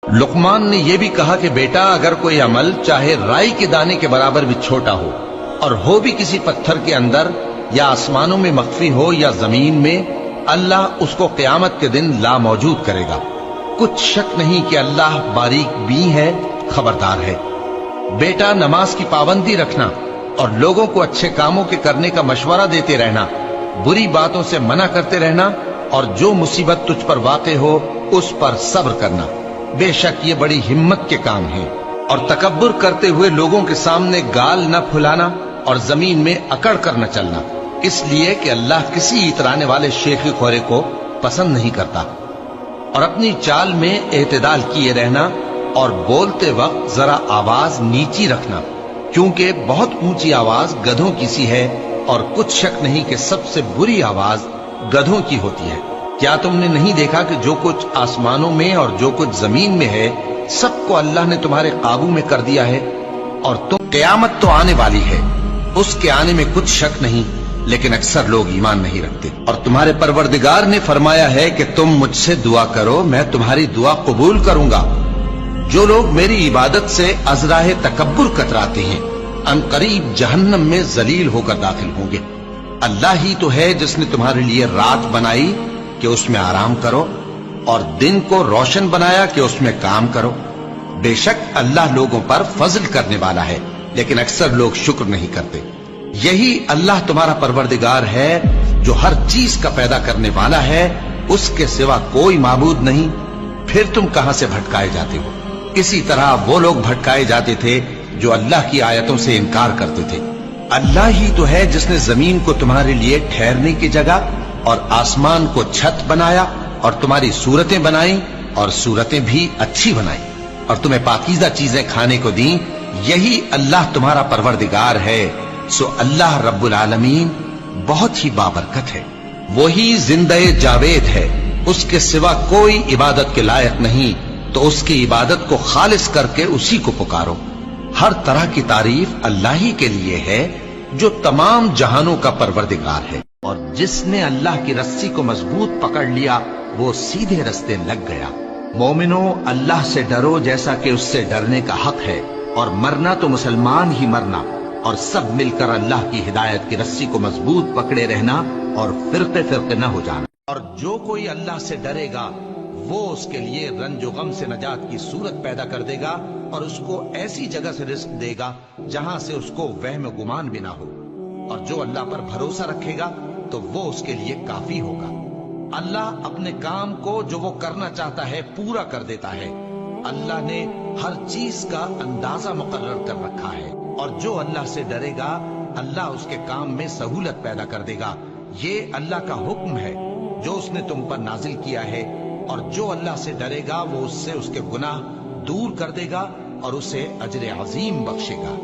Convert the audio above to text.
लुकमान ने यह भी कहा कि बेटा, अगर कोई अमल चाहे राई के दाने के बराबर भी छोटा हो और हो भी किसी पत्थर के अंदर या आसमानों में मख्फी हो या जमीन में, अल्लाह उसको क़यामत के दिन ला मौजूद करेगा। कुछ शक नहीं कि अल्लाह बारीक बीन है, खबरदार है। बेटा, नमाज की पाबंदी रखना और लोगों को अच्छे कामों के करने का मशवरा देते रहना, बुरी बातों से मना करते रहना और जो मुसीबत तुझ पर वाक़े हो उस पर सब्र करना। बेशक ये बड़ी हिम्मत के काम हैं। और तकब्बुर करते हुए लोगों के सामने गाल न फुलाना और जमीन में अकड़ कर न चलना, इसलिए कि अल्लाह किसी इतराने वाले शेखी खोरे को पसंद नहीं करता। और अपनी चाल में एतदाल किए रहना और बोलते वक्त जरा आवाज नीची रखना, क्योंकि बहुत ऊंची आवाज गधों की सी है और कुछ शक नहीं कि सबसे बुरी आवाज गधों की होती है। क्या तुमने नहीं देखा कि जो कुछ आसमानों में और जो कुछ जमीन में है, सबको अल्लाह ने तुम्हारे काबू में कर दिया है। और तुम, क़यामत तो आने वाली है, उसके आने में कुछ शक नहीं, लेकिन अक्सर लोग ईमान नहीं रखते। और तुम्हारे परवरदिगार ने फरमाया है कि तुम मुझसे दुआ करो, मैं तुम्हारी दुआ कबूल करूंगा। जो लोग मेरी इबादत से अज़राह तकब्बुर कतराते हैं, अनकरीब जहन्नम में जलील होकर दाखिल होंगे। अल्लाह ही तो है जिसने तुम्हारे लिए रात बनाई कि उसमें आराम करो और दिन को रोशन बनाया कि उसमें काम करो। बेशक अल्लाह लोगों पर फजल करने वाला है, लेकिन अक्सर लोग शुक्र नहीं करते। यही अल्लाह तुम्हारा परवरदिगार है जो हर चीज का पैदा करने वाला है, उसके सिवा कोई माबूद नहीं। फिर तुम कहां से भटकाए जाते हो? इसी तरह वो लोग भटकाए जाते थे जो अल्लाह की आयतों से इनकार करते थे। अल्लाह ही तो है जिसने जमीन को तुम्हारे लिए ठहरने की जगह और आसमान को छत बनाया और तुम्हारी सूरतें बनाई और सूरतें भी अच्छी बनाई और तुम्हें पाकीज़ा चीजें खाने को दी। यही अल्लाह तुम्हारा परवरदिगार है। सो अल्लाह रब्बुल आलमीन बहुत ही बाबरकत है। वही जिंदे जावेद है, उसके सिवा कोई इबादत के लायक नहीं, तो उसकी इबादत को खालिस करके उसी को पुकारो। हर तरह की तारीफ अल्लाह ही के लिए है जो तमाम जहानों का परवरदिगार है। और जिसने अल्लाह की रस्सी को मजबूत पकड़ लिया वो सीधे रास्ते लग गया। मोमिनो, अल्लाह से डरो जैसा कि उससे डरने का हक है, और मरना तो मुसलमान ही मरना, और सब मिलकर अल्लाह की हिदायत की रस्सी को मजबूत पकड़े रहना और फिरके फिरके न हो जाना। और जो कोई अल्लाह से डरेगा वो उसके लिए रंजो गम से नजात की सूरत पैदा कर देगा और उसको ऐसी जगह से रिस्क देगा जहां से उसको वहम गुमान भी ना हो। और जो अल्लाह पर भरोसा रखेगा तो वो उसके लिए काफी होगा। अल्लाह अपने काम को जो वो करना चाहता है पूरा कर देता है। अल्लाह ने हर चीज का अंदाजा मुकर्रर कर रखा है, और जो अल्लाह से डरेगा अल्लाह उसके काम में सहूलत पैदा कर देगा। ये अल्लाह का हुक्म है जो उसने तुम पर नाजिल किया है, और जो अल्लाह से डरेगा वो उससे उसके गुनाह दूर कर देगा और उसे अजर अजीम बख्शेगा।